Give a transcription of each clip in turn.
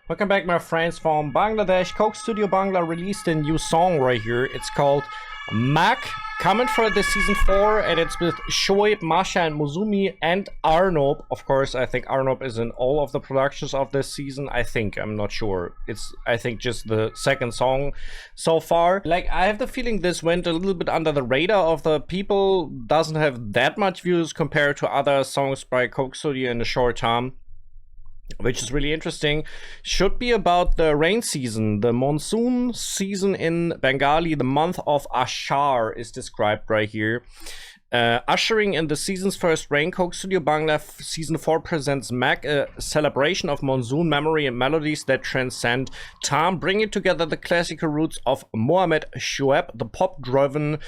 Welcome back, my friends from Bangladesh. Coke Studio Bangla released a new song right here. It's called Megh, coming for the season 4, and it's with Shoeb, Masha, and Mousumi and Arnob. Of course, I think Arnob is in all of the productions of this season. I'm not sure. It's, I think, just the second song so far. Like, I have the feeling this went a little bit under the radar of the people. Doesn't have that much views compared to other songs by Coke Studio in a short time, which is really interesting. Should be about the rain season, the monsoon season in Bengali. The month of Ashar is described right here. Ushering in the season's first rain, Coke Studio Bangla season 4 presents Megh, a celebration of monsoon memory and melodies that transcend time, bringing together the classical roots of Mohammed Shoeb, the pop-driven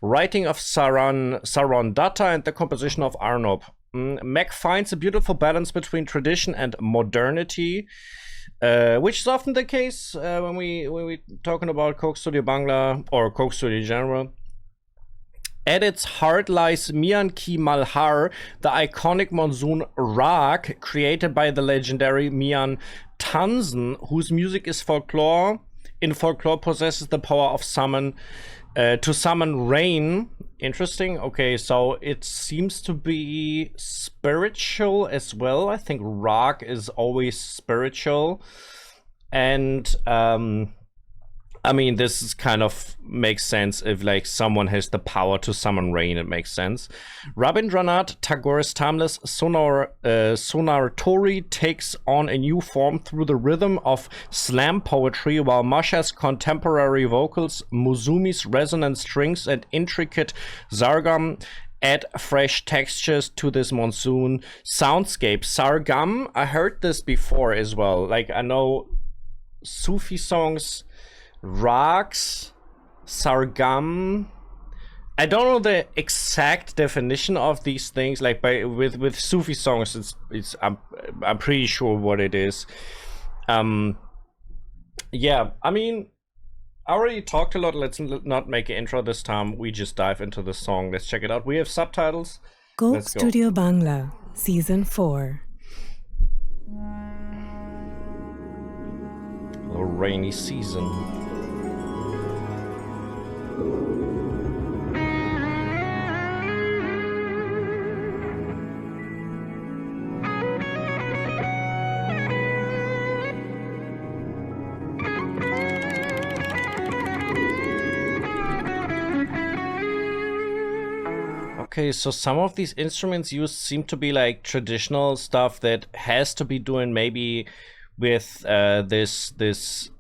writing of Saran Datta, and the composition of Arnob. Megh finds a beautiful balance between tradition and modernity, which is often the case when we talking about Coke Studio Bangla or Coke Studio in general. At its heart lies Mian Ki Malhar, the iconic monsoon rag created by the legendary Mian Tansen, whose music is folklore. In folklore, possesses the power of to summon rain. Interesting. Okay, so it seems to be spiritual as well. I think rock is always spiritual, and I mean, this is kind of makes sense if like someone has the power to summon rain. It makes sense. Rabindranath Tagore's timeless sonaratory takes on a new form through the rhythm of slam poetry, while Masha's contemporary vocals, Mousumi's resonant strings, and intricate zargam add fresh textures to this monsoon soundscape. Sargam, I heard this before as well. Like, I know Sufi songs, rags, sargam. I don't know the exact definition of these things. Like with Sufi songs, I'm pretty sure what it is. Yeah, I mean, I already talked a lot. Let's not make an intro this time. We just dive into the song. Let's check it out. We have subtitles. Coke Studio Bangla, Season 4. A rainy season. Okay, so some of these instruments used seem to be like traditional stuff that has to be doing maybe with this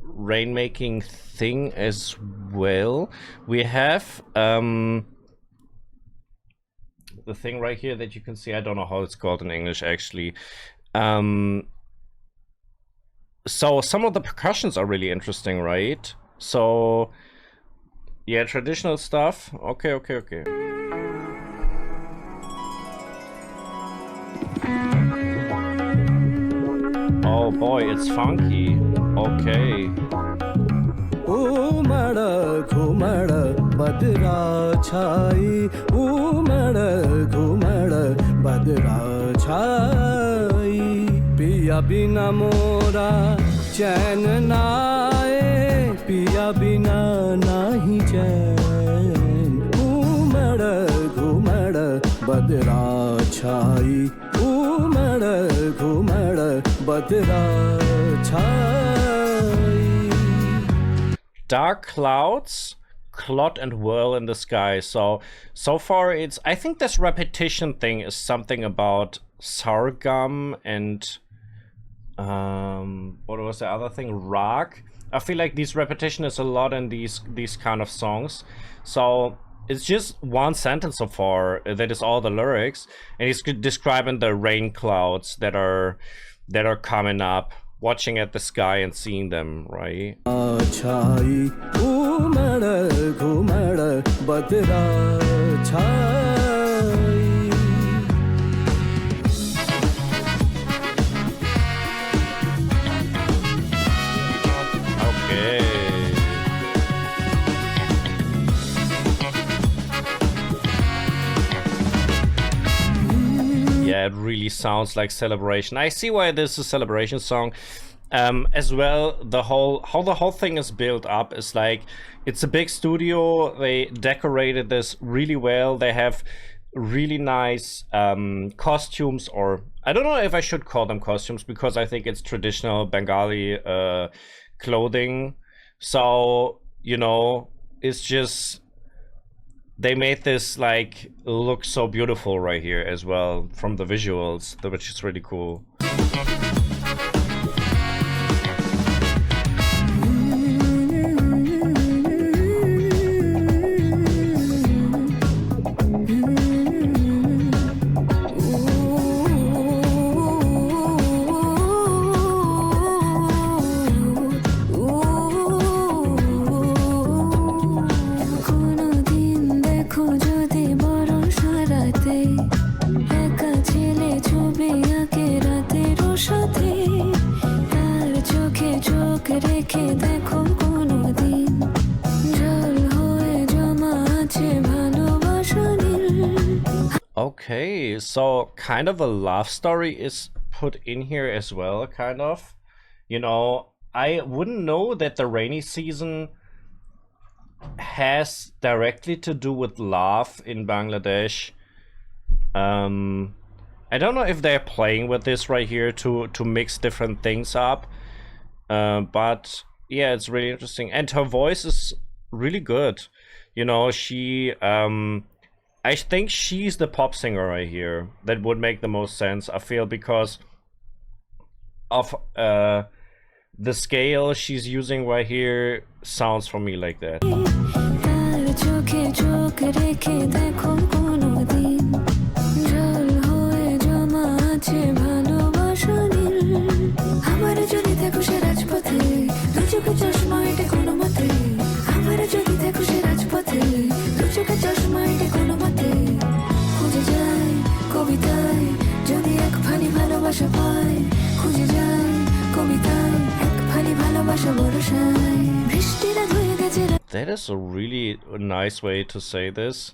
rainmaking thing as well. We have the thing right here that you can see. I don't know how it's called in English actually. So some of the percussions are really interesting, right? So yeah, traditional stuff. Okay. Oh boy, it's funky. Okay. Umada ghumada badra chai, umada ghumada badra chai, piya bina mora chain naaye, piya bina nahi chain, umada ghumada badra chai, umada ghumada badra chai. Dark clouds clot and whirl in the sky. So far it's, I think this repetition thing is something about sargam and what was the other thing, rag. I feel like this repetition is a lot in these kind of songs. So it's just one sentence so far that is all the lyrics, and he's describing the rain clouds that are coming up, watching at the sky and seeing them, right? Yeah, it really sounds like celebration. I see why this is a celebration song. As well, how the whole thing is built up is like, it's a big studio. They decorated this really well. They have really nice costumes, or I don't know if I should call them costumes, because I think it's traditional Bengali clothing. So, you know, it's just, they made this like look so beautiful right here as well from the visuals, which is really cool. Okay, so kind of a love story is put in here as well, kind of. You know, I wouldn't know that the rainy season has directly to do with love in Bangladesh. I don't know if they're playing with this right here to mix different things up. But yeah, it's really interesting. And her voice is really good. You know, she I think she's the pop singer right here. That would make the most sense, I feel, because of the scale she's using right here sounds for me like that. That is a really nice way to say this.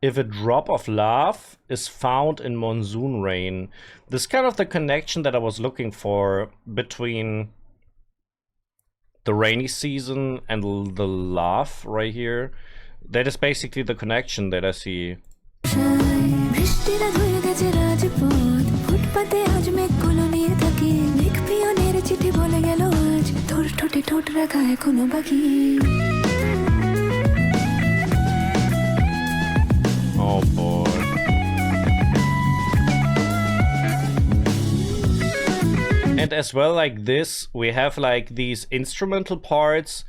If a drop of love is found in monsoon rain. This is kind of the connection that I was looking for between the rainy season and the love right here. That is basically the connection that I see. Oh boy. And as well, like this, we have like these instrumental parts.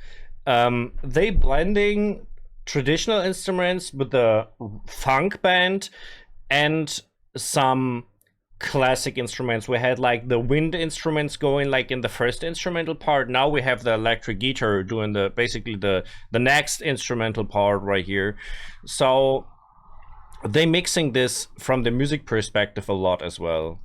They blending traditional instruments with the funk band and some classic instruments. We had like the wind instruments going like in the first instrumental part. Now we have the electric guitar doing the basically the next instrumental part right here. So they mixing this from the music perspective a lot as well.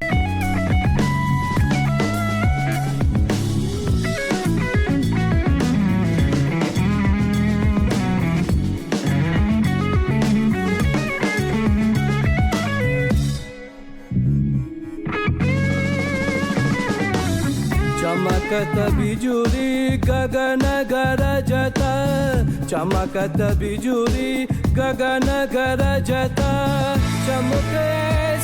चमकत बिजुली गगन गरजता चमकत बिजुली गगन गरजता चमके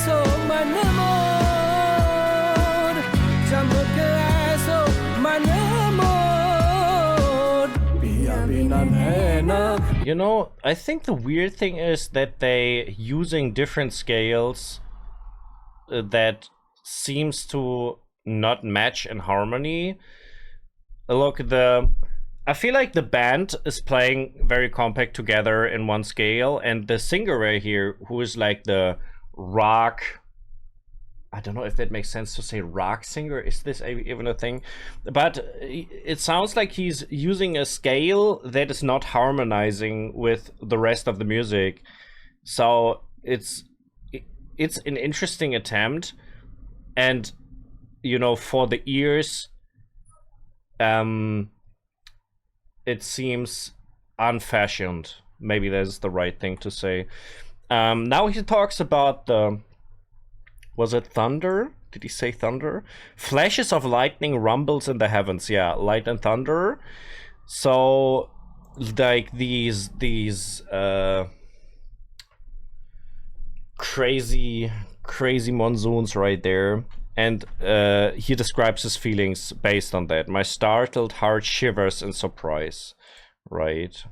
सो मन मोर चमके सो मन मोर पिया बिना नैना. You know, I think the weird thing is that they using different scales that seems to not match in harmony. Look, I feel like the band is playing very compact together in one scale, and the singer right here, who is like the rock, I don't know if that makes sense to say rock singer, is this even a thing? But it sounds like he's using a scale that is not harmonizing with the rest of the music. So it's an interesting attempt, and you know, for the ears, it seems unfashioned. Maybe that's the right thing to say. Now he talks about the, was it thunder? Did he say thunder? Flashes of lightning rumbles in the heavens. Yeah, light and thunder. So like these crazy monsoons right there. And he describes his feelings based on that. My startled heart shivers in surprise. Right.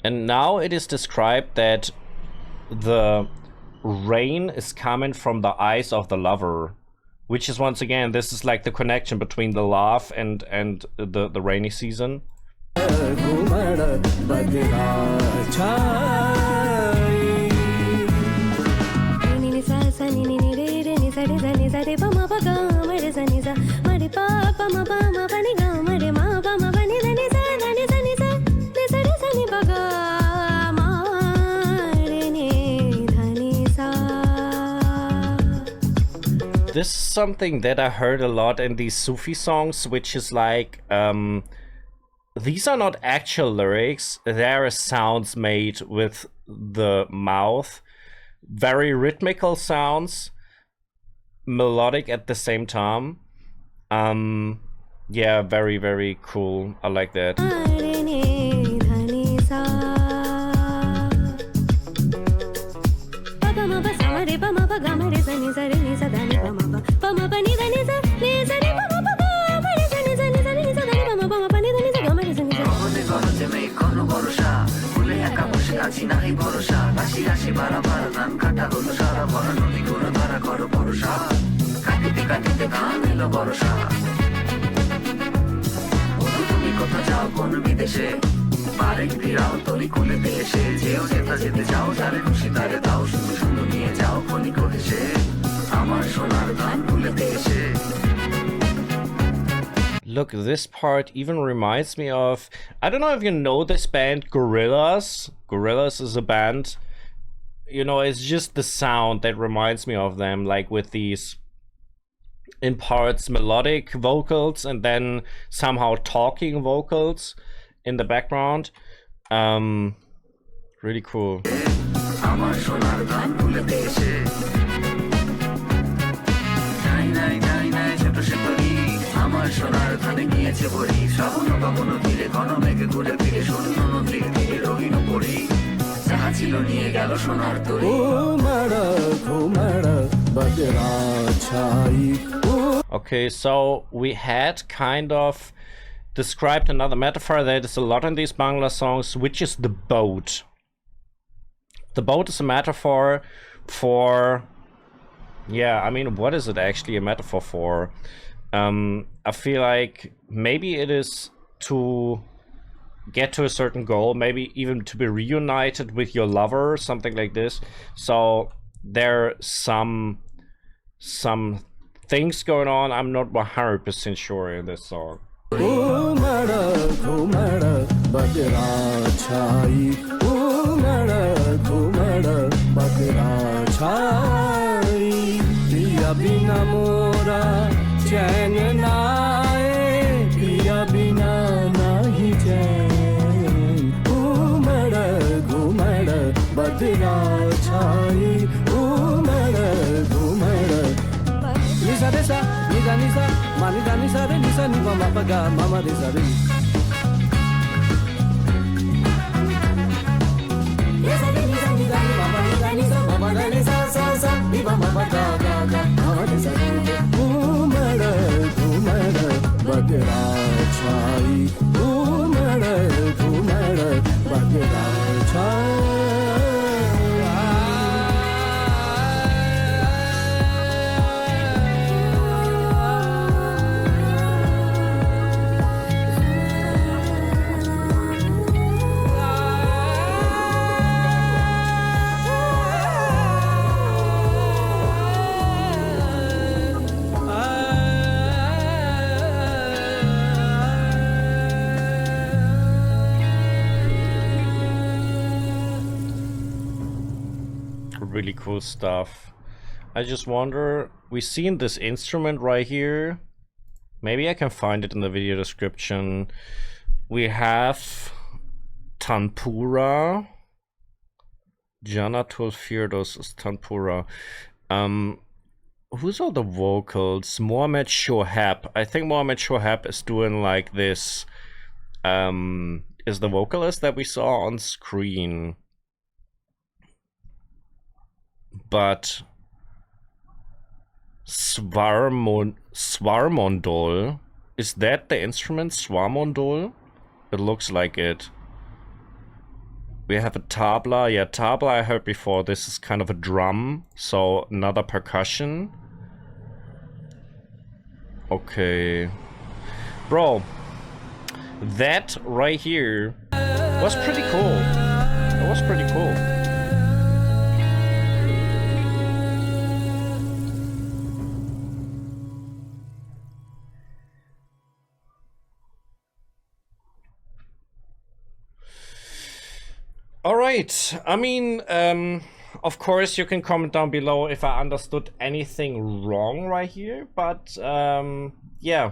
And now it is described that the rain is coming from the eyes of the lover, which is, once again, this is like the connection between the love and the rainy season. This is something that I heard a lot in these Sufi songs, which is like, these are not actual lyrics, they are sounds made with the mouth, very rhythmical sounds, melodic at the same time. Yeah, very, very cool. I like that. Look, this part even reminds me of, I don't know if you know this band Gorillaz. Gorillaz is a band, you know, it's just the sound that reminds me of them, like with these in parts melodic vocals and then somehow talking vocals in the background. Really cool. Okay, so we had kind of described another metaphor that is a lot in these Bangla songs, which is the boat. The boat is a metaphor for, yeah, I mean, what is it actually a metaphor for? I feel like maybe it is to get to a certain goal, maybe even to be reunited with your lover, something like this. So there are some things going on. I'm not 100% sure in this song. Really cool stuff. I just wonder, we seen this instrument right here. Maybe I can find it in the video description. We have Tanpura. Janatul Firdos is Tanpura. Who's all the vocals? Mohammed Shoeb. I think Mohammed Shoeb is doing like this. Is the vocalist that we saw on screen. But Svarmondol, is that the instrument? Svarmondol? It looks like it. We have a tabla. Yeah, tabla I heard before. This is kind of a drum, so another percussion. Okay. Bro, that right here was pretty cool. It was pretty cool. All right. I mean, of course, you can comment down below if I understood anything wrong right here. But yeah,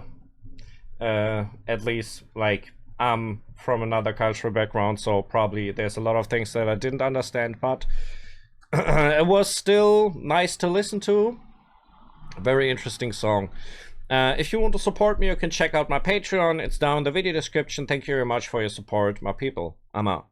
at least like I'm from another cultural background, so probably there's a lot of things that I didn't understand. But it was still nice to listen to. Very interesting song. If you want to support me, you can check out my Patreon. It's down in the video description. Thank you very much for your support, my people. I'm out.